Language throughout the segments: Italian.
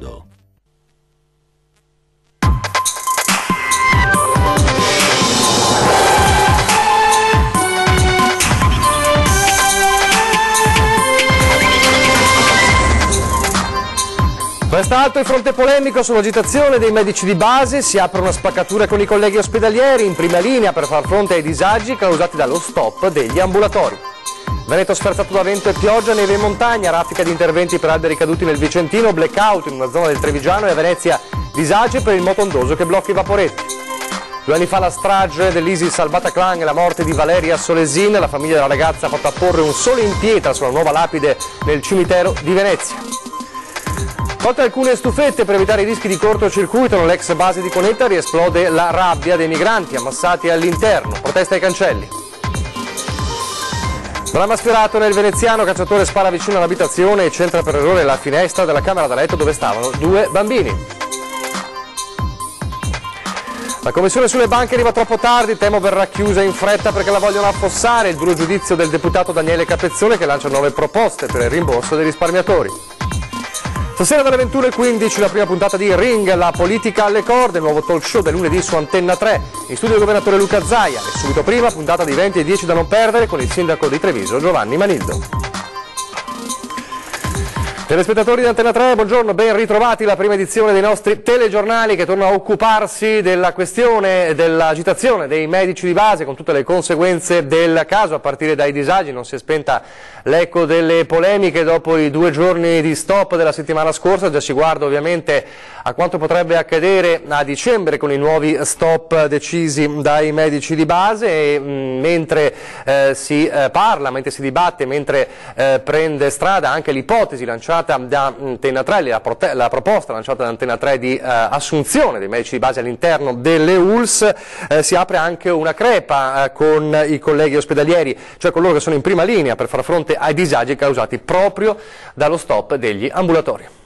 Manildo. Resta alto il fronte polemico sull'agitazione dei medici di base, si apre una spaccatura con i colleghi ospedalieri in prima linea per far fronte ai disagi causati dallo stop degli ambulatori. Veneto sferzato da vento e pioggia, neve in montagna, raffica di interventi per alberi caduti nel Vicentino, blackout in una zona del Trevigiano e a Venezia disagi per il motondoso che blocca i vaporetti. 2 anni fa la strage dell'ISIS al Bataclan e la morte di Valeria Solesin, la famiglia della ragazza ha fatto apporre un sole in pietra sulla nuova lapide nel cimitero di Venezia. Tolte alcune stufette per evitare i rischi di cortocircuito, nell'ex base di Conetta riesplode la rabbia dei migranti ammassati all'interno. Protesta ai cancelli. Dramma sfiorato nel veneziano, cacciatore spara vicino all'abitazione e centra per errore la finestra della camera da letto dove stavano 2 bambini. La commissione sulle banche arriva troppo tardi, temo verrà chiusa in fretta perché la vogliono affossare. Il duro giudizio del deputato Daniele Capezzone che lancia 9 proposte per il rimborso dei risparmiatori. Stasera dalle 21:15 la prima puntata di Ring, la politica alle corde, il nuovo talk show del lunedì su Antenna 3. In studio il governatore Luca Zaia e subito prima puntata di 20 e 10 da non perdere con il sindaco di Treviso Giovanni Manildo. Telespettatori di Antenna 3, buongiorno, ben ritrovati, la prima edizione dei nostri telegiornali che torna a occuparsi della questione dell'agitazione dei medici di base con tutte le conseguenze del caso, a partire dai disagi. Non si è spenta l'eco delle polemiche dopo i 2 giorni di stop della settimana scorsa, già si guarda ovviamente a quanto potrebbe accadere a dicembre con i nuovi stop decisi dai medici di base e mentre si parla, mentre si dibatte, mentre prende strada anche l'ipotesi lanciata da Antenna 3, la proposta lanciata da Antenna 3 di assunzione dei medici di base all'interno delle ULS, si apre anche una crepa con i colleghi ospedalieri, cioè coloro che sono in prima linea per far fronte ai disagi causati proprio dallo stop degli ambulatori.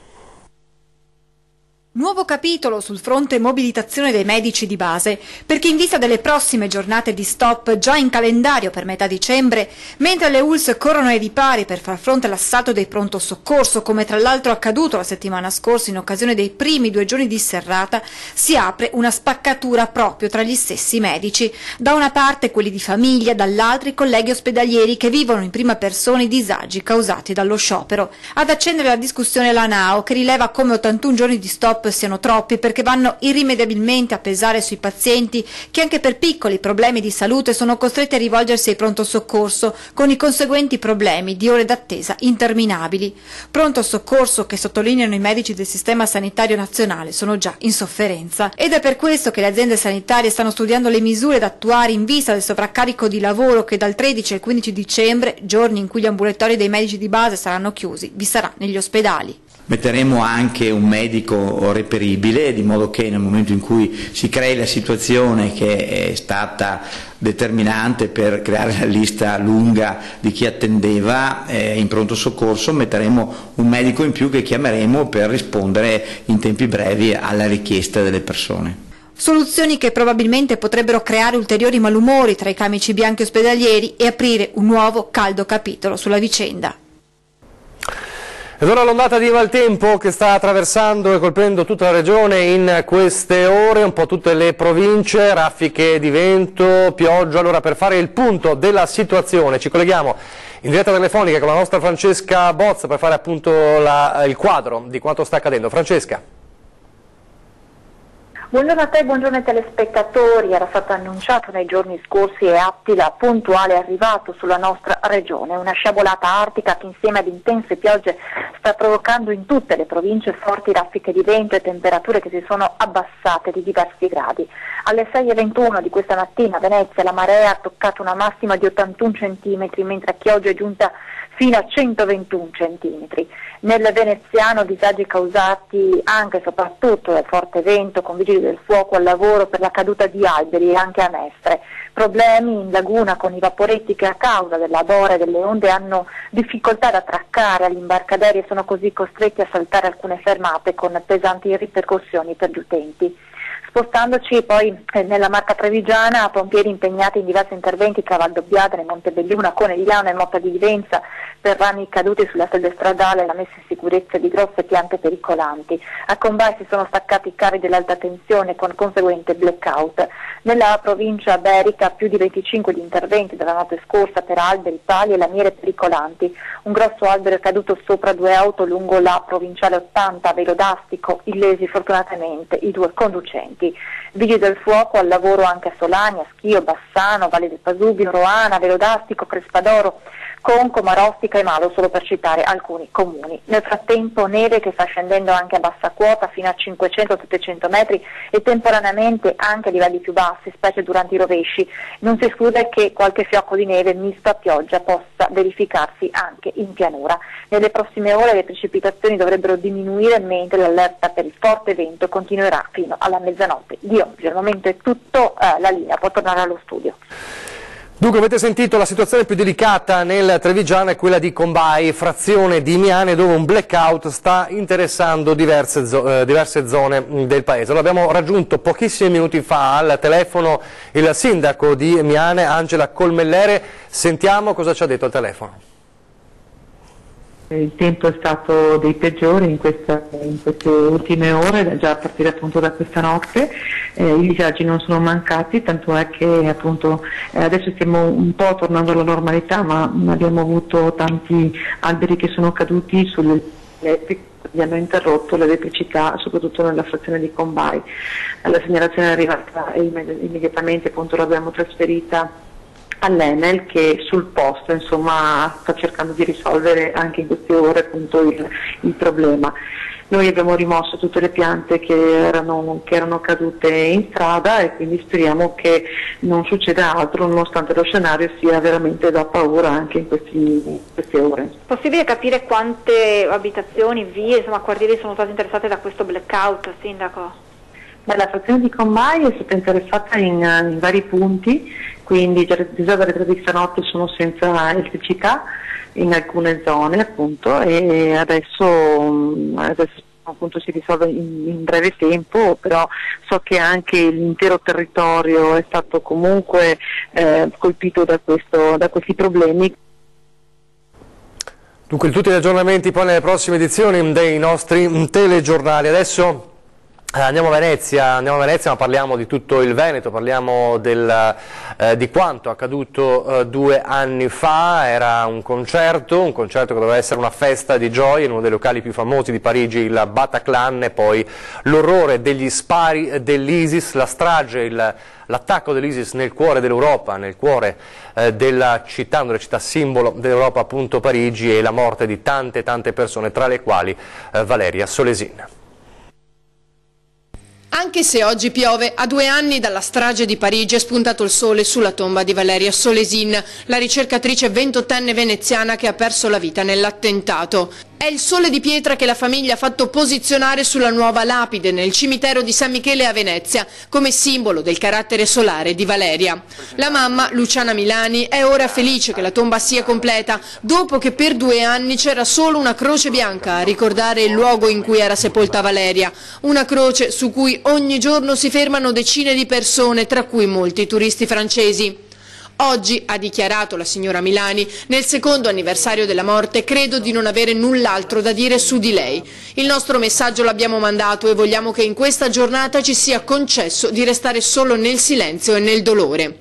Nuovo capitolo sul fronte mobilitazione dei medici di base, perché in vista delle prossime giornate di stop già in calendario per metà dicembre, mentre le ULS corrono ai ripari per far fronte all'assalto dei pronto soccorso, come tra l'altro accaduto la settimana scorsa in occasione dei primi 2 giorni di serrata, si apre una spaccatura proprio tra gli stessi medici. Da una parte quelli di famiglia, dall'altra i colleghi ospedalieri che vivono in prima persona i disagi causati dallo sciopero. Ad accendere la discussione l'ANAO, che rileva come 81 giorni di stop siano troppi perché vanno irrimediabilmente a pesare sui pazienti che anche per piccoli problemi di salute sono costretti a rivolgersi ai pronto soccorso con i conseguenti problemi di ore d'attesa interminabili. Pronto soccorso che, sottolineano i medici del sistema sanitario nazionale, sono già in sofferenza ed è per questo che le aziende sanitarie stanno studiando le misure da attuare in vista del sovraccarico di lavoro che dal 13 al 15 dicembre, giorni in cui gli ambulatori dei medici di base saranno chiusi, vi sarà negli ospedali. Metteremo anche un medico reperibile, di modo che nel momento in cui si crei la situazione che è stata determinante per creare la lista lunga di chi attendeva in pronto soccorso, metteremo un medico in più che chiameremo per rispondere in tempi brevi alla richiesta delle persone. Soluzioni che probabilmente potrebbero creare ulteriori malumori tra i camici bianchi ospedalieri e aprire un nuovo caldo capitolo sulla vicenda. Ed ora l'ondata di maltempo che sta attraversando e colpendo tutta la regione in queste ore, un po' tutte le province, raffiche di vento, pioggia. Allora, per fare il punto della situazione ci colleghiamo in diretta telefonica con la nostra Francesca Bozza per fare appunto il quadro di quanto sta accadendo. Francesca. Buongiorno a te, buongiorno ai telespettatori. Era stato annunciato nei giorni scorsi e Attila puntuale arrivato sulla nostra regione. Una sciabolata artica che insieme ad intense piogge sta provocando in tutte le province forti raffiche di vento e temperature che si sono abbassate di diversi gradi. Alle 6:21 di questa mattina a Venezia la marea ha toccato una massima di 81 centimetri, mentre a Chioggia è giunta fino a 121 centimetri. Nel veneziano disagi causati anche e soprattutto dal forte vento, con vigili del fuoco al lavoro per la caduta di alberi e anche a Mestre. Problemi in laguna con i vaporetti che a causa della bora e delle onde hanno difficoltà ad attraccare agli imbarcaderi e sono così costretti a saltare alcune fermate con pesanti ripercussioni per gli utenti. Spostandoci poi nella Marca Trevigiana, pompieri impegnati in diversi interventi tra Valdobbiadene, Montebelliuna, Conegliano e Motta di Livenza per rami caduti sulla sede stradale e la messa in sicurezza di grosse piante pericolanti. A Combai si sono staccati i cavi dell'alta tensione con conseguente blackout. Nella provincia berica più di 25 gli interventi dalla notte scorsa per alberi, pali e lamiere pericolanti. Un grosso albero è caduto sopra 2 auto lungo la provinciale 80 a Velo d'Astico, illesi fortunatamente i 2 conducenti. Vigili del fuoco al lavoro anche a Solania, Schio, Bassano, Valle del Pasubio, Roana, Velo d'Astico, Crespadoro, Conco, Marostica e Malo, solo per citare alcuni comuni. Nel frattempo neve che sta scendendo anche a bassa quota fino a 500-700 metri e temporaneamente anche a livelli più bassi, specie durante i rovesci. Non si esclude che qualche fiocco di neve misto a pioggia possa verificarsi anche in pianura. Nelle prossime ore le precipitazioni dovrebbero diminuire mentre l'allerta per il forte vento continuerà fino alla mezzanotte di oggi. Al momento è tutto, la linea può tornare allo studio. Dunque avete sentito, la situazione più delicata nel Trevigiano è quella di Combai, frazione di Miane, dove un blackout sta interessando diverse zone del paese. Allora, abbiamo raggiunto pochissimi minuti fa al telefono il sindaco di Miane, Angela Colmellere. Sentiamo cosa ci ha detto al telefono. Il tempo è stato dei peggiori in queste ultime ore, già a partire appunto da questa notte. I disagi non sono mancati, tanto è che appunto adesso stiamo un po' tornando alla normalità, ma abbiamo avuto tanti alberi che sono caduti sulle elettriche, che hanno interrotto l'elettricità soprattutto nella frazione di Combai. La segnalazione è arrivata e immediatamente appunto l'abbiamo trasferita all'Enel, che sul posto insomma sta cercando di risolvere anche in queste ore appunto il problema. Noi abbiamo rimosso tutte le piante che erano cadute in strada e quindi speriamo che non succeda altro, nonostante lo scenario sia veramente da paura anche in queste ore. Possibile capire quante abitazioni, vie, insomma quartieri sono state interessate da questo blackout, Sindaco? La frazione di Combai è stata interessata in vari punti, quindi già dalle 3 di stanotte sono senza elettricità in alcune zone appunto, e adesso appunto si risolve in breve tempo, però so che anche l'intero territorio è stato comunque colpito da questi problemi. Dunque tutti gli aggiornamenti poi nelle prossime edizioni dei nostri telegiornali. Adesso andiamo a Venezia, ma parliamo di tutto il Veneto, parliamo di quanto accaduto 2 anni fa. Era un concerto che doveva essere una festa di gioia in uno dei locali più famosi di Parigi, il Bataclan, e poi l'orrore degli spari dell'ISIS, la strage, l'attacco dell'ISIS nel cuore dell'Europa, nel cuore della città, una delle città simbolo dell'Europa appunto Parigi, e la morte di tante persone, tra le quali Valeria Solesin. Anche se oggi piove, a 2 anni dalla strage di Parigi è spuntato il sole sulla tomba di Valeria Solesin, la ricercatrice 28enne veneziana che ha perso la vita nell'attentato. È il sole di pietra che la famiglia ha fatto posizionare sulla nuova lapide nel cimitero di San Michele a Venezia, come simbolo del carattere solare di Valeria. La mamma, Luciana Milani, è ora felice che la tomba sia completa, dopo che per 2 anni c'era solo una croce bianca a ricordare il luogo in cui era sepolta Valeria. Una croce su cui ogni giorno si fermano decine di persone, tra cui molti turisti francesi. Oggi, ha dichiarato la signora Milani, nel secondo anniversario della morte credo di non avere null'altro da dire su di lei. Il nostro messaggio l'abbiamo mandato e vogliamo che in questa giornata ci sia concesso di restare solo nel silenzio e nel dolore.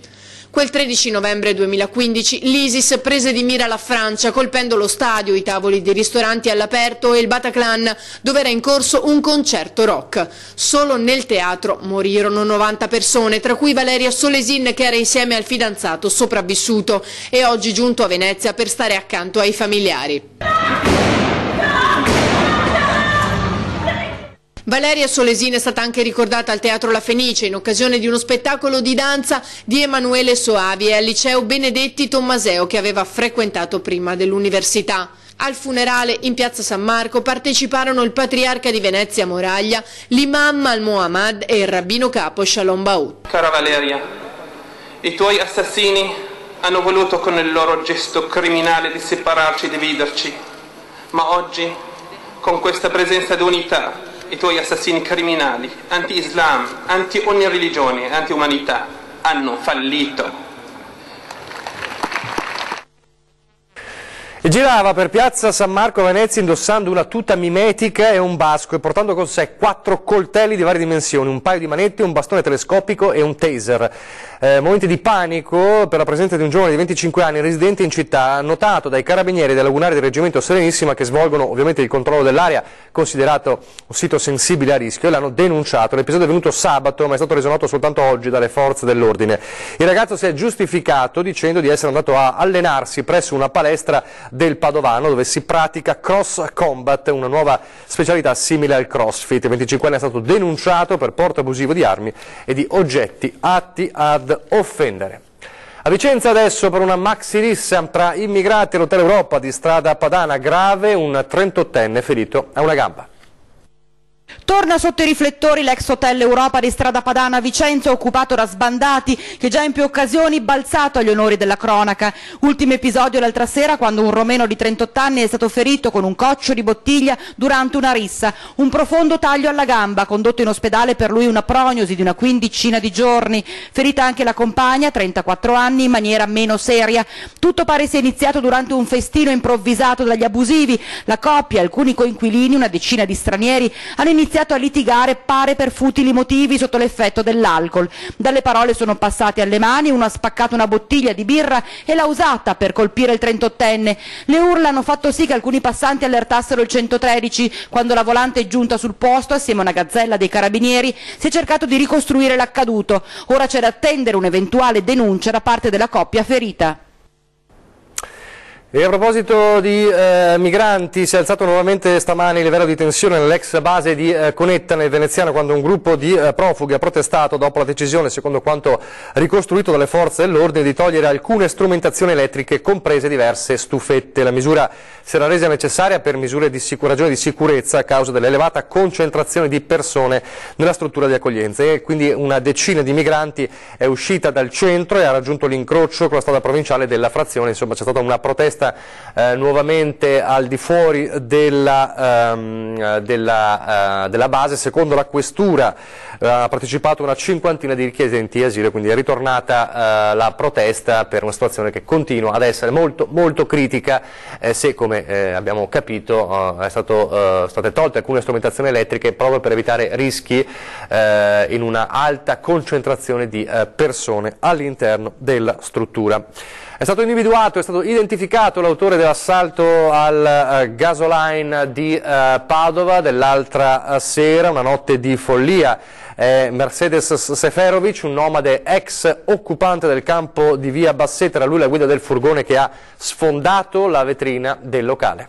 Quel 13 novembre 2015 l'ISIS prese di mira la Francia, colpendo lo stadio, i tavoli dei ristoranti all'aperto e il Bataclan, dove era in corso un concerto rock. Solo nel teatro morirono 90 persone, tra cui Valeria Solesin, che era insieme al fidanzato sopravvissuto e oggi giunto a Venezia per stare accanto ai familiari. Valeria Solesin è stata anche ricordata al Teatro La Fenice in occasione di uno spettacolo di danza di Emanuele Soavi e al liceo Benedetti Tommaseo, che aveva frequentato prima dell'università. Al funerale in piazza San Marco parteciparono il patriarca di Venezia Moraglia, l'imam al-Muhammad e il rabbino capo Shalom Baut. Cara Valeria, i tuoi assassini hanno voluto con il loro gesto criminale di separarci e dividerci, ma oggi, con questa presenza di unità i tuoi assassini criminali, anti-Islam, anti ogni religione, anti-umanità, hanno fallito. Girava per piazza San Marco a Venezia indossando una tuta mimetica e un basco e portando con sé 4 coltelli di varie dimensioni, un paio di manette, un bastone telescopico e un taser. Momenti di panico per la presenza di un giovane di 25 anni residente in città, notato dai carabinieri del lagunare del reggimento Serenissima, che svolgono ovviamente il controllo dell'area, considerato un sito sensibile a rischio, e l'hanno denunciato. L'episodio è venuto sabato, ma è stato reso noto soltanto oggi dalle forze dell'ordine. Il ragazzo si è giustificato dicendo di essere andato a allenarsi presso una palestra del Padovano, dove si pratica cross combat, una nuova specialità simile al crossfit. Il 25enne è stato denunciato per porto abusivo di armi e di oggetti atti ad offendere. A Vicenza adesso per una maxi rissa tra immigrati all'Hotel Europa di strada Padana, grave un 38enne ferito a una gamba. Torna sotto i riflettori l'ex Hotel Europa di strada Padana a Vicenza, occupato da sbandati, che già in più occasioni balzato agli onori della cronaca. Ultimo episodio l'altra sera, quando un romeno di 38 anni è stato ferito con un coccio di bottiglia durante una rissa. Un profondo taglio alla gamba, condotto in ospedale per lui una prognosi di una quindicina di giorni. Ferita anche la compagna, 34 anni, in maniera meno seria. Tutto pare sia iniziato durante un festino improvvisato dagli abusivi. La coppia, alcuni coinquilini, una decina di stranieri, hanno iniziato a litigare, pare per futili motivi, sotto l'effetto dell'alcol. Dalle parole sono passate alle mani, uno ha spaccato una bottiglia di birra e l'ha usata per colpire il 38enne. Le urla hanno fatto sì che alcuni passanti allertassero il 113. Quando la volante è giunta sul posto, assieme a una gazzella dei carabinieri, si è cercato di ricostruire l'accaduto. Ora c'è da attendere un'eventuale denuncia da parte della coppia ferita. E a proposito di migranti, si è alzato nuovamente stamani il livello di tensione nell'ex base di Conetta nel Veneziano, quando un gruppo di profughi ha protestato dopo la decisione, secondo quanto ricostruito dalle forze dell'ordine, di togliere alcune strumentazioni elettriche, comprese diverse stufette. La misura si era resa necessaria per ragioni di sicurezza a causa dell'elevata concentrazione di persone nella struttura di accoglienza, e quindi una decina di migranti è uscita dal centro e ha raggiunto l'incrocio con la strada provinciale della frazione. Insomma, c'è stata una protesta nuovamente al di fuori della base. Secondo la questura ha partecipato una cinquantina di richiedenti asilo, quindi è ritornata la protesta per una situazione che continua ad essere molto, molto critica, se come abbiamo capito state tolte alcune strumentazioni elettriche proprio per evitare rischi in una alta concentrazione di persone all'interno della struttura. È stato individuato, è stato identificato l'autore dell'assalto al gasoline di Padova dell'altra sera, una notte di follia. Mercedes Seferovic, un nomade ex occupante del campo di via Bassetta, era lui la guida del furgone che ha sfondato la vetrina del locale.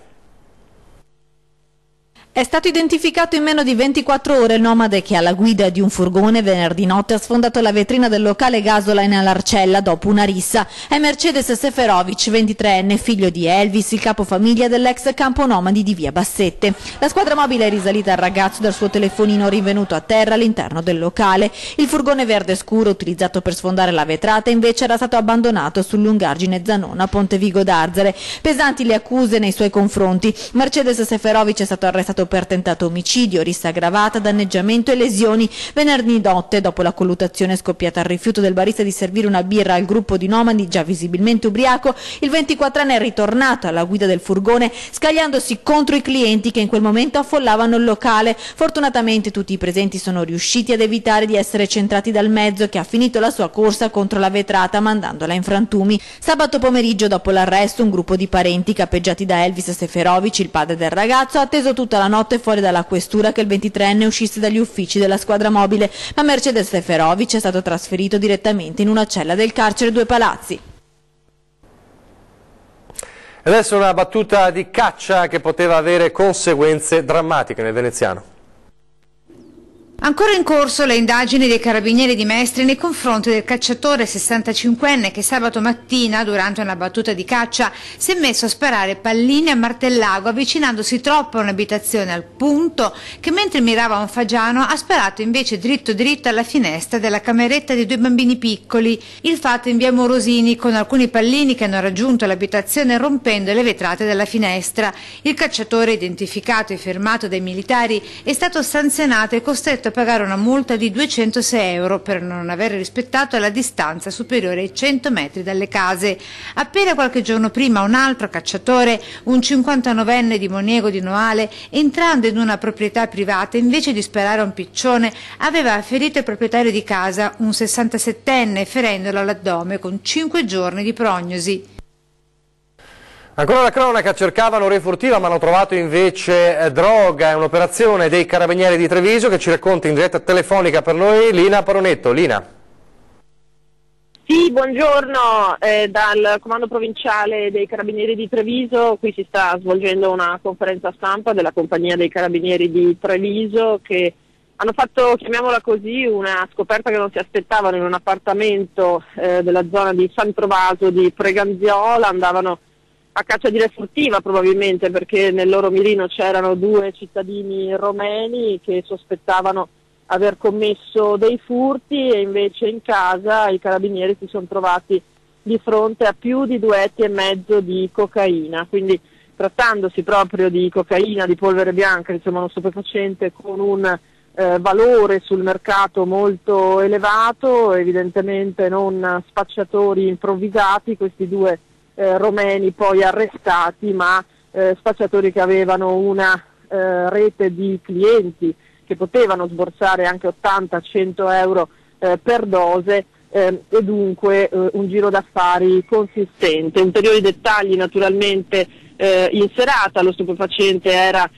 È stato identificato in meno di 24 ore il nomade che alla guida di un furgone venerdì notte ha sfondato la vetrina del locale Gasoline all'Arcella dopo una rissa. È Mercedes Seferovic, 23enne, figlio di Elvis, il capofamiglia dell'ex campo nomadi di via Bassette. La squadra mobile è risalita al ragazzo dal suo telefonino rinvenuto a terra all'interno del locale. Il furgone verde scuro utilizzato per sfondare la vetrata invece era stato abbandonato sul lungargine Zanona, Pontevigo d'Arzere. Pesanti le accuse nei suoi confronti. Mercedes Seferovic è stato arrestato per tentato omicidio, rissa aggravata, danneggiamento e lesioni. Venerdì notte, dopo la colluttazione scoppiata al rifiuto del barista di servire una birra al gruppo di nomadi già visibilmente ubriaco, il 24enne è ritornato alla guida del furgone scagliandosi contro i clienti che in quel momento affollavano il locale. Fortunatamente tutti i presenti sono riusciti ad evitare di essere centrati dal mezzo, che ha finito la sua corsa contro la vetrata mandandola in frantumi. Sabato pomeriggio, dopo l'arresto, un gruppo di parenti capeggiati da Elvis Seferovic, il padre del ragazzo, ha atteso tutta la notte fuori dalla questura che il 23enne uscisse dagli uffici della squadra mobile, ma Mercedes Seferovic è stato trasferito direttamente in una cella del carcere Due Palazzi. Adesso una battuta di caccia che poteva avere conseguenze drammatiche nel veneziano. Ancora in corso le indagini dei carabinieri di Mestre nei confronti del cacciatore 65enne che sabato mattina, durante una battuta di caccia, si è messo a sparare palline a martellago avvicinandosi troppo a un'abitazione, al punto che mentre mirava a un fagiano ha sparato invece dritto alla finestra della cameretta di 2 bambini piccoli. Il fatto in via Morosini, con alcuni pallini che hanno raggiunto l'abitazione rompendo le vetrate della finestra. Il cacciatore, identificato e fermato dai militari, è stato sanzionato e costretto a pagare una multa di 206 euro per non aver rispettato la distanza superiore ai 100 metri dalle case. Appena qualche giorno prima un altro cacciatore, un 59enne di Moniego di Noale, entrando in una proprietà privata, invece di sparare a un piccione, aveva ferito il proprietario di casa, un 67enne, ferendolo all'addome con 5 giorni di prognosi. Ancora la cronaca, cercavano refurtiva ma hanno trovato invece droga. È un'operazione dei carabinieri di Treviso che ci racconta in diretta telefonica per noi Lina Paronetto. Lina. Sì, buongiorno, dal comando provinciale dei carabinieri di Treviso. Qui si sta svolgendo una conferenza stampa della compagnia dei carabinieri di Treviso che hanno fatto, chiamiamola così, una scoperta che non si aspettavano in un appartamento della zona di San Trovaso di Preganziola. Andavano a caccia di refurtiva probabilmente perché nel loro mirino c'erano 2 cittadini romeni che sospettavano aver commesso dei furti e invece in casa i carabinieri si sono trovati di fronte a più di 2,5 etti di cocaina, quindi trattandosi proprio di cocaina, di polvere bianca, insomma uno stupefacente con un valore sul mercato molto elevato, evidentemente non spacciatori improvvisati questi 2 romeni poi arrestati, ma spacciatori che avevano una rete di clienti che potevano sborsare anche 80-100 euro per dose e dunque un giro d'affari consistente. Ulteriori dettagli naturalmente in serata, lo stupefacente era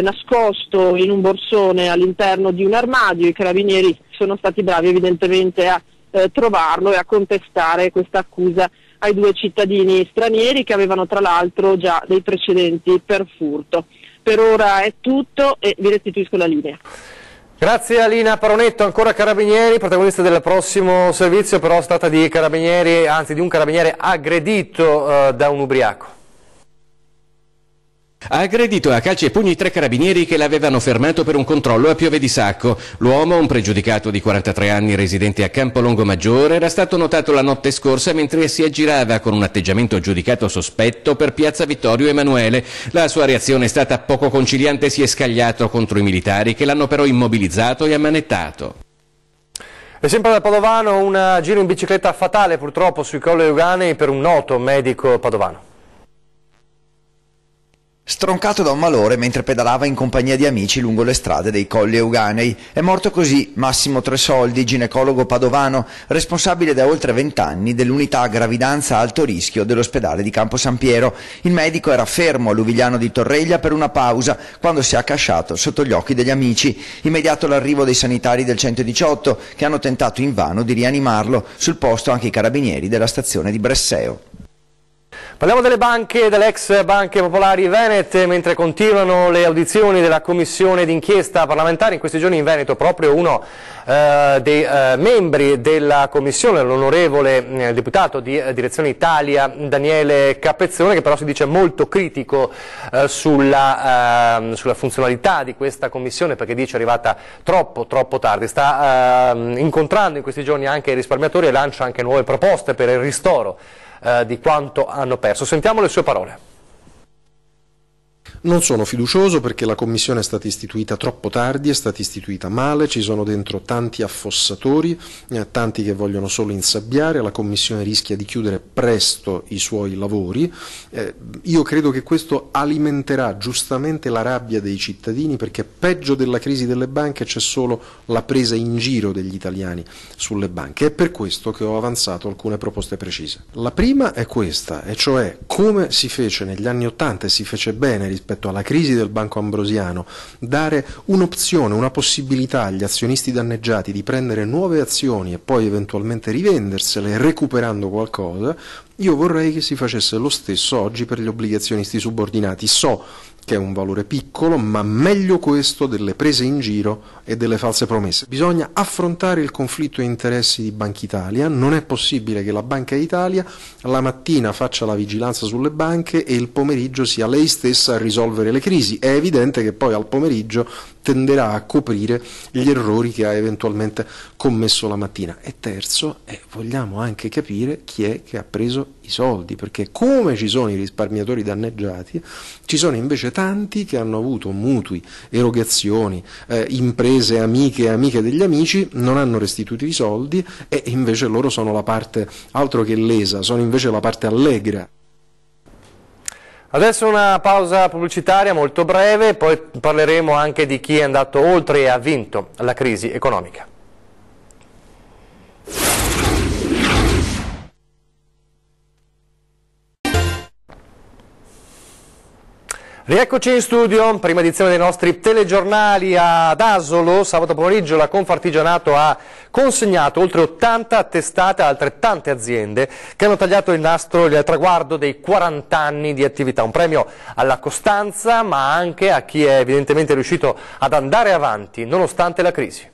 nascosto in un borsone all'interno di un armadio, i carabinieri sono stati bravi evidentemente a trovarlo e a contestare questa accusa ai 2 cittadini stranieri che avevano tra l'altro già dei precedenti per furto. Per ora è tutto e vi restituisco la linea. Grazie a Lina Paronetto. Ancora carabinieri, protagonista del prossimo servizio, però si tratta di carabinieri, anzi di un carabiniere aggredito da un ubriaco. Ha aggredito a calci e pugni 3 carabinieri che l'avevano fermato per un controllo a Piove di Sacco. L'uomo, un pregiudicato di 43 anni residente a Campolongo Maggiore, era stato notato la notte scorsa mentre si aggirava con un atteggiamento giudicato sospetto per Piazza Vittorio Emanuele. La sua reazione è stata poco conciliante e si è scagliato contro i militari che l'hanno però immobilizzato e ammanettato. E sempre da Padovano un giro in bicicletta fatale purtroppo sui Colli Euganei per un noto medico padovano. Stroncato da un malore mentre pedalava in compagnia di amici lungo le strade dei Colli Euganei. È morto così Massimo Tresoldi, ginecologo padovano, responsabile da oltre 20 anni dell'unità gravidanza a alto rischio dell'ospedale di Campo San Piero. Il medico era fermo a Luvigliano di Torreglia per una pausa quando si è accasciato sotto gli occhi degli amici. Immediato l'arrivo dei sanitari del 118 che hanno tentato invano di rianimarlo. Sul posto anche i carabinieri della stazione di Bresseo. Parliamo delle banche, delle ex banche popolari venete, mentre continuano le audizioni della commissione d'inchiesta parlamentare. In questi giorni in Veneto proprio uno dei membri della commissione, l'onorevole deputato di Direzione Italia Daniele Capezzone, che però si dice molto critico sulla funzionalità di questa commissione, perché dice è arrivata troppo tardi. Sta incontrando in questi giorni anche i risparmiatori e lancia anche nuove proposte per il ristoro di quanto hanno perso. Sentiamo le sue parole. Non sono fiducioso perché la commissione è stata istituita troppo tardi, è stata istituita male, ci sono dentro tanti affossatori, tanti che vogliono solo insabbiare, la commissione rischia di chiudere presto i suoi lavori. Io credo che questo alimenterà giustamente la rabbia dei cittadini, perché peggio della crisi delle banche c'è solo la presa in giro degli italiani sulle banche. È per questo che ho avanzato alcune proposte precise. La prima è questa, e cioè come si fece negli anni '80 e si fece bene rispetto alla crisi del Banco Ambrosiano, dare un'opzione, una possibilità agli azionisti danneggiati di prendere nuove azioni e poi eventualmente rivendersele recuperando qualcosa. Io vorrei che si facesse lo stesso oggi per gli obbligazionisti subordinati. So che è un valore piccolo, ma meglio questo delle prese in giro e delle false promesse. Bisogna affrontare il conflitto di interessi di Banca Italia, non è possibile che la Banca d'Italia la mattina faccia la vigilanza sulle banche e il pomeriggio sia lei stessa a risolvere le crisi. È evidente che poi al pomeriggio tenderà a coprire gli errori che ha eventualmente commesso la mattina. E terzo, vogliamo anche capire chi è che ha preso i soldi, perché come ci sono i risparmiatori danneggiati, ci sono invece tanti che hanno avuto mutui, erogazioni, imprese amiche e amiche degli amici, non hanno restituito i soldi e invece loro sono la parte altro che lesa, sono invece la parte allegra. Adesso una pausa pubblicitaria molto breve, poi parleremo anche di chi è andato oltre e ha vinto la crisi economica. Rieccoci in studio, prima edizione dei nostri telegiornali ad Asolo. Sabato pomeriggio la Confartigianato ha consegnato oltre 80 attestate a altrettante aziende che hanno tagliato il nastro, il traguardo dei 40 anni di attività. Un premio alla costanza, ma anche a chi è evidentemente riuscito ad andare avanti nonostante la crisi.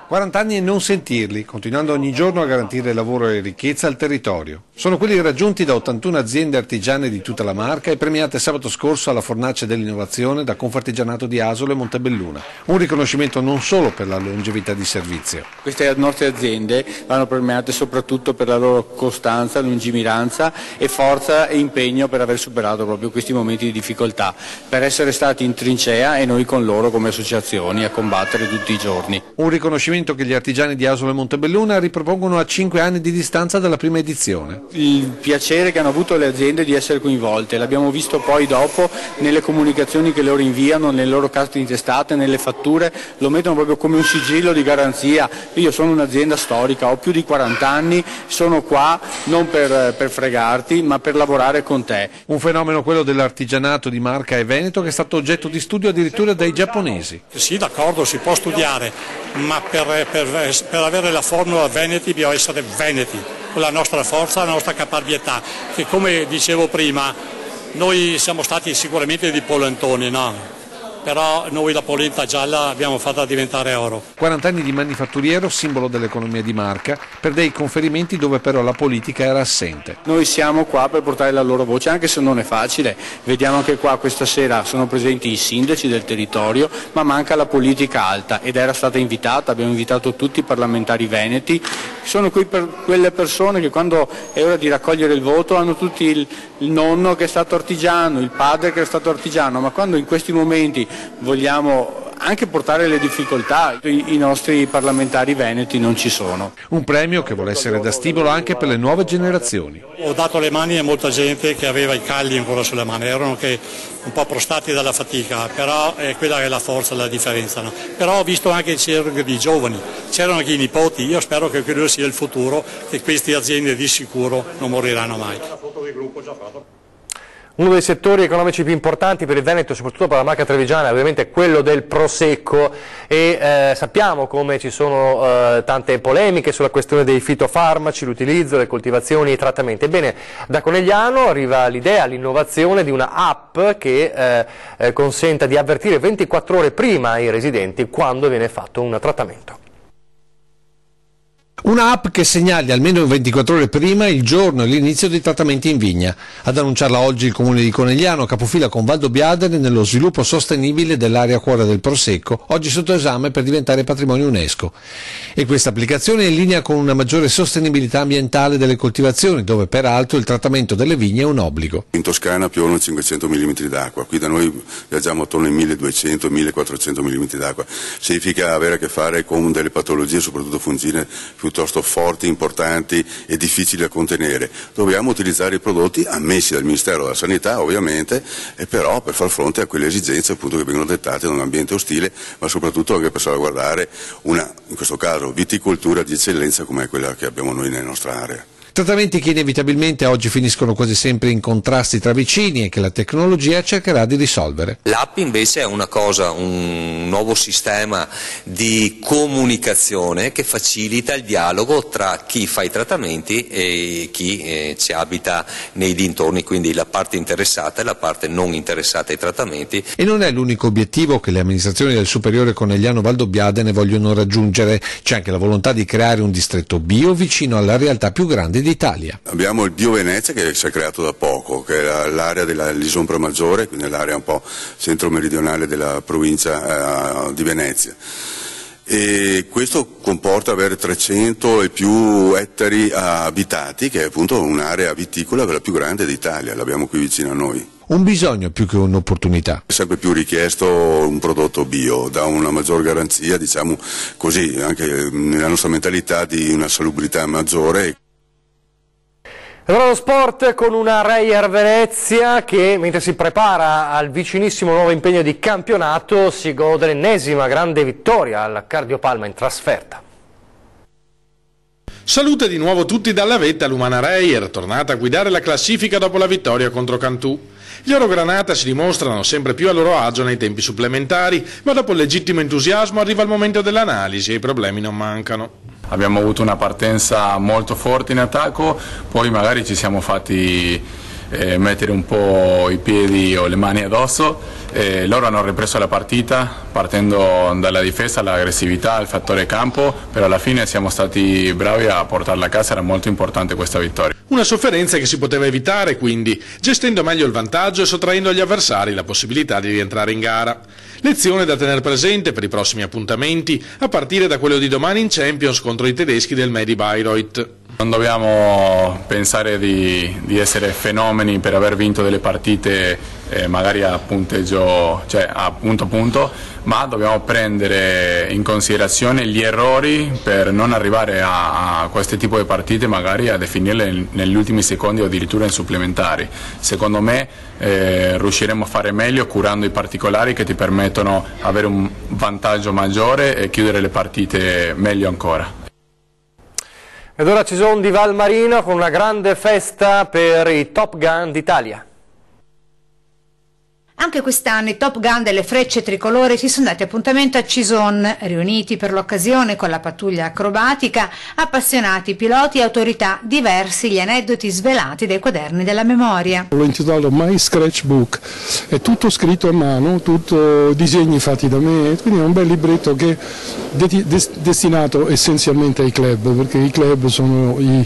40 anni e non sentirli, continuando ogni giorno a garantire lavoro e ricchezza al territorio. Sono quelli raggiunti da 81 aziende artigiane di tutta la Marca e premiate sabato scorso alla Fornace dell'Innovazione da Confartigianato di Asolo e Montebelluna. Un riconoscimento non solo per la longevità di servizio. Queste nostre aziende vanno premiate soprattutto per la loro costanza, lungimiranza e forza e impegno per aver superato proprio questi momenti di difficoltà, per essere stati in trincea e noi con loro come associazioni a combattere tutti i giorni. Un riconoscimento che gli artigiani di Asolo e Montebelluna ripropongono a 5 anni di distanza dalla prima edizione. Il piacere che hanno avuto le aziende di essere coinvolte, l'abbiamo visto poi dopo nelle comunicazioni che loro inviano, nelle loro carte intestate, nelle fatture, lo mettono proprio come un sigillo di garanzia. Io sono un'azienda storica, ho più di 40 anni, sono qua non per fregarti ma per lavorare con te. Un fenomeno quello dell'artigianato di Marca e Veneto che è stato oggetto di studio addirittura dai giapponesi. Sì, d'accordo, si può studiare, ma per avere la formula Veneti bisogna essere veneti, con la nostra forza, la nostra caparbietà, che come dicevo prima, noi siamo stati sicuramente di polentoni, no? Però noi la polenta gialla l'abbiamo fatta diventare oro. 40 anni di manifatturiero, simbolo dell'economia di Marca, per dei conferimenti dove però la politica era assente. Noi siamo qua per portare la loro voce, anche se non è facile. Vediamo anche qua questa sera sono presenti i sindaci del territorio, ma manca la politica alta ed era stata invitata, abbiamo invitato tutti i parlamentari veneti. Sono qui per quelle persone che quando è ora di raccogliere il voto hanno tutti il nonno che è stato artigiano, il padre che è stato artigiano, ma quando in questi momenti vogliamo anche portare le difficoltà, i nostri parlamentari veneti non ci sono. Un premio che vuole essere da stimolo anche per le nuove generazioni. Ho dato le mani a molta gente che aveva i calli ancora sulle mani, erano che un po' prostati dalla fatica, però è quella che è la forza, la differenza. No? Però ho visto anche c'erano di giovani, c'erano anche i nipoti, io spero che quello sia il futuro, che queste aziende di sicuro non moriranno mai. Uno dei settori economici più importanti per il Veneto, soprattutto per la Marca trevigiana, è ovviamente quello del prosecco e sappiamo come ci sono tante polemiche sulla questione dei fitofarmaci, l'utilizzo, le coltivazioni e i trattamenti. Ebbene, da Conegliano arriva l'idea, l'innovazione di una app che consenta di avvertire 24 ore prima ai residenti quando viene fatto un trattamento. Una app che segnali almeno 24 ore prima il giorno e l'inizio dei trattamenti in vigna. Ad annunciarla oggi il comune di Conegliano, capofila con Valdobbiadene nello sviluppo sostenibile dell'area cuore del Prosecco, oggi sotto esame per diventare patrimonio UNESCO. E questa applicazione è in linea con una maggiore sostenibilità ambientale delle coltivazioni, dove peraltro il trattamento delle vigne è un obbligo. In Toscana piovono 500 mm d'acqua, qui da noi viaggiamo attorno ai 1200-1400 mm d'acqua. Significa avere a che fare con delle patologie, soprattutto fungine, piuttosto forti, importanti e difficili da contenere. Dobbiamo utilizzare i prodotti ammessi dal Ministero della Sanità, ovviamente, e però per far fronte a quelle esigenze appunto che vengono dettate da un ambiente ostile, ma soprattutto anche per salvaguardare una, in questo caso, viticoltura di eccellenza come quella che abbiamo noi nella nostra area. Trattamenti che inevitabilmente oggi finiscono quasi sempre in contrasti tra vicini e che la tecnologia cercherà di risolvere. L'app invece è una cosa, un nuovo sistema di comunicazione che facilita il dialogo tra chi fa i trattamenti e chi ci abita nei dintorni, quindi la parte interessata e la parte non interessata ai trattamenti. E non è l'unico obiettivo che le amministrazioni del Superiore Conegliano Valdobbiadene vogliono raggiungere, c'è anche la volontà di creare un distretto bio vicino alla realtà più grande d'Italia. Abbiamo il Bio Venezia che si è creato da poco, che è l'area dell'Isombra Maggiore, quindi l'area un po' centro-meridionale della provincia di Venezia. E questo comporta avere 300 e più ettari abitati, che è appunto un'area viticola la più grande d'Italia, l'abbiamo qui vicino a noi. Un bisogno più che un'opportunità. È sempre più richiesto un prodotto bio, dà una maggior garanzia, diciamo così, anche nella nostra mentalità di una salubrità maggiore. Allora lo sport con una Reyer Venezia che mentre si prepara al vicinissimo nuovo impegno di campionato si gode l'ennesima grande vittoria al Cardiopalma in trasferta. Salute di nuovo tutti dalla vetta l'Umana Reyer, tornata a guidare la classifica dopo la vittoria contro Cantù. Gli Orogranata si dimostrano sempre più a loro agio nei tempi supplementari, ma dopo il legittimo entusiasmo arriva il momento dell'analisi e i problemi non mancano. Abbiamo avuto una partenza molto forte in attacco, poi magari ci siamo fatti mettere un po' i piedi o le mani addosso, loro hanno ripreso la partita partendo dalla difesa, l'aggressività, il fattore campo, però alla fine siamo stati bravi a portarla a casa, era molto importante questa vittoria. Una sofferenza che si poteva evitare quindi, gestendo meglio il vantaggio e sottraendo agli avversari la possibilità di rientrare in gara. Lezione da tenere presente per i prossimi appuntamenti, a partire da quello di domani in Champions contro i tedeschi del Medi Bayreuth. Non dobbiamo pensare di essere fenomeni per aver vinto delle partite magari a punteggio, cioè a punto, ma dobbiamo prendere in considerazione gli errori per non arrivare a questo tipo di partite magari a definirle negli ultimi secondi o addirittura in supplementari. Secondo me riusciremo a fare meglio curando i particolari che ti permettono avere un vantaggio maggiore e chiudere le partite meglio ancora. Ed ora ci sono di Valmarino con una grande festa per i Top Gun d'Italia. Anche quest'anno i Top Gun delle Frecce Tricolore si sono dati appuntamento a Cison, riuniti per l'occasione con la pattuglia acrobatica, appassionati, piloti e autorità, diversi gli aneddoti svelati dai quaderni della memoria. L'ho intitolato My Scratchbook, è tutto scritto a mano, tutto disegni fatti da me, quindi è un bel libretto che è destinato essenzialmente ai club, perché i club sono i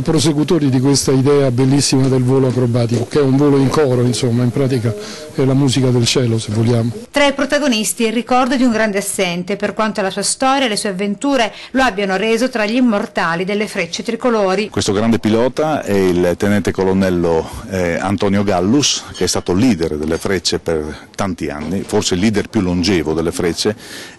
prosecutori di questa idea bellissima del volo acrobatico, che è un volo in coro, insomma, in pratica è la musica del cielo, se vogliamo. Tra i protagonisti il ricordo di un grande assente, per quanto la sua storia e le sue avventure lo abbiano reso tra gli immortali delle Frecce Tricolori. Questo grande pilota è il tenente colonnello Antonio Gallus, che è stato leader delle Frecce per tanti anni, forse il leader più longevo delle Frecce,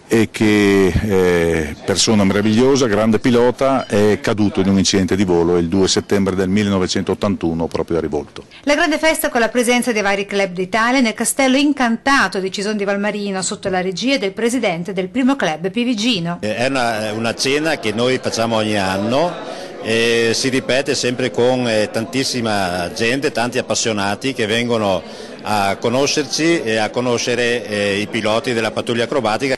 e che persona meravigliosa, grande pilota, è caduto in un incidente di volo il 2 settembre del 1981 proprio a Rivolto. La grande festa con la presenza dei vari club d'Italia nel castello incantato di Cison di Valmarino sotto la regia del presidente del primo club Pivigino. È una cena che noi facciamo ogni anno e si ripete sempre con tantissima gente, tanti appassionati che vengono a conoscerci e a conoscere i piloti della pattuglia acrobatica.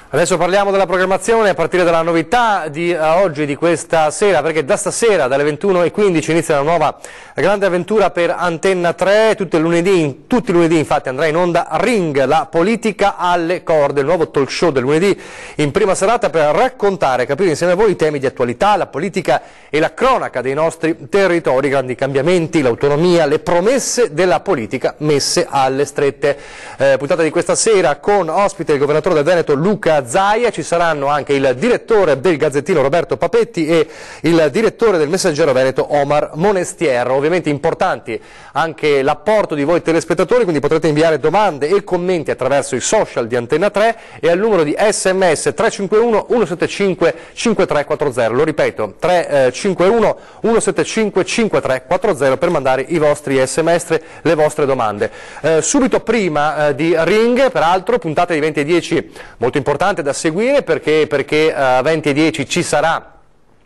Adesso parliamo della programmazione a partire dalla novità di oggi, di questa sera, perché da stasera dalle 21:15 inizia la nuova grande avventura per Antenna 3, tutti i lunedì infatti andrà in onda Ring, la politica alle corde, il nuovo talk show del lunedì in prima serata per raccontare e capire insieme a voi i temi di attualità, la politica e la cronaca dei nostri territori, i grandi cambiamenti, l'autonomia, le promesse della politica messe alle strette. Puntata di questa sera con ospite il governatore del Veneto Luca Zaia, ci saranno anche il direttore del Gazzettino Roberto Papetti e il direttore del Messaggero Veneto Omar Monestier. Ovviamente importanti anche l'apporto di voi telespettatori, quindi potrete inviare domande e commenti attraverso i social di Antenna 3 e al numero di SMS 351 175 5340, lo ripeto 351 175 5340 per mandare i vostri SMS, le vostre domande. Subito prima di Ring, peraltro, puntata di 20:10 molto importante da seguire perché a 20:10 ci sarà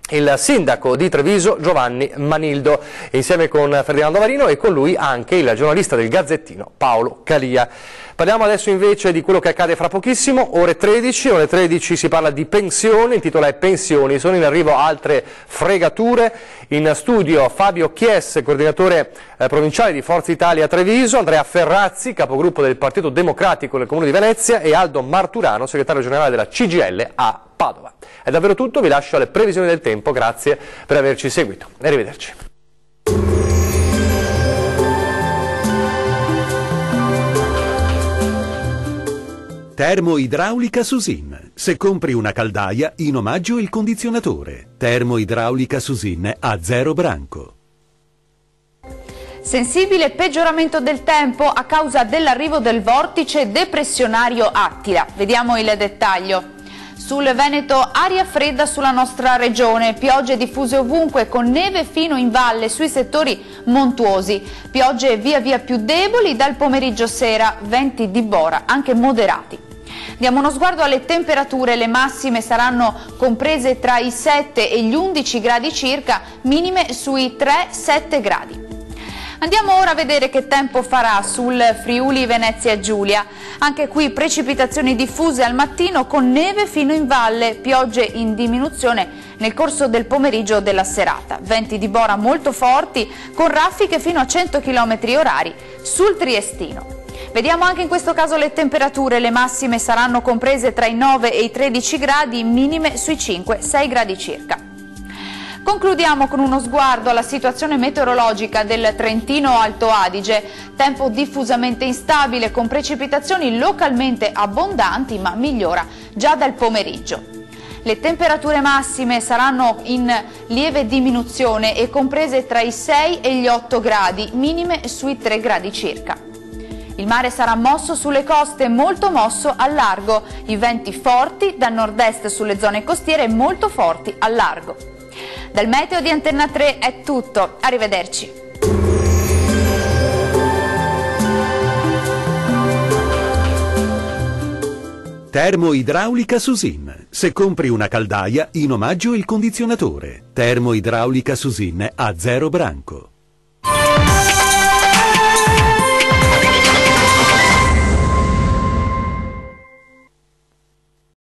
il sindaco di Treviso Giovanni Manildo, insieme con Ferdinando Varino e con lui anche il giornalista del Gazzettino Paolo Calia. Parliamo adesso invece di quello che accade fra pochissimo, ore 13 si parla di pensioni, il titolo è pensioni, sono in arrivo altre fregature. In studio Fabio Chies, coordinatore provinciale di Forza Italia Treviso, Andrea Ferrazzi, capogruppo del Partito Democratico nel Comune di Venezia e Aldo Marturano, segretario generale della CGIL a Padova. È davvero tutto, vi lascio alle previsioni del tempo, grazie per averci seguito. Arrivederci. Termoidraulica Susin. Se compri una caldaia, in omaggio il condizionatore. Termoidraulica Susin a 0 branco. Sensibile peggioramento del tempo a causa dell'arrivo del vortice depressionario Attila. Vediamo il dettaglio. Sul Veneto aria fredda sulla nostra regione, piogge diffuse ovunque con neve fino in valle sui settori montuosi, piogge via via più deboli dal pomeriggio sera, venti di bora anche moderati. Diamo uno sguardo alle temperature, le massime saranno comprese tra i 7 e gli 11 gradi circa, minime sui 3-7 gradi. Andiamo ora a vedere che tempo farà sul Friuli Venezia Giulia. Anche qui precipitazioni diffuse al mattino con neve fino in valle, piogge in diminuzione nel corso del pomeriggio o della serata. Venti di bora molto forti con raffiche fino a 100 km/h sul Triestino. Vediamo anche in questo caso le temperature, le massime saranno comprese tra i 9 e i 13 gradi, minime sui 5-6 gradi circa. Concludiamo con uno sguardo alla situazione meteorologica del Trentino Alto Adige, tempo diffusamente instabile con precipitazioni localmente abbondanti ma migliora già dal pomeriggio. Le temperature massime saranno in lieve diminuzione e comprese tra i 6 e gli 8 gradi, minime sui 3 gradi circa. Il mare sarà mosso sulle coste, molto mosso al largo, i venti forti da nord-est sulle zone costiere molto forti al largo. Dal meteo di Antenna 3 è tutto, arrivederci. Termoidraulica Susin. Se compri una caldaia, in omaggio il condizionatore. Termoidraulica Susin a 0 branco.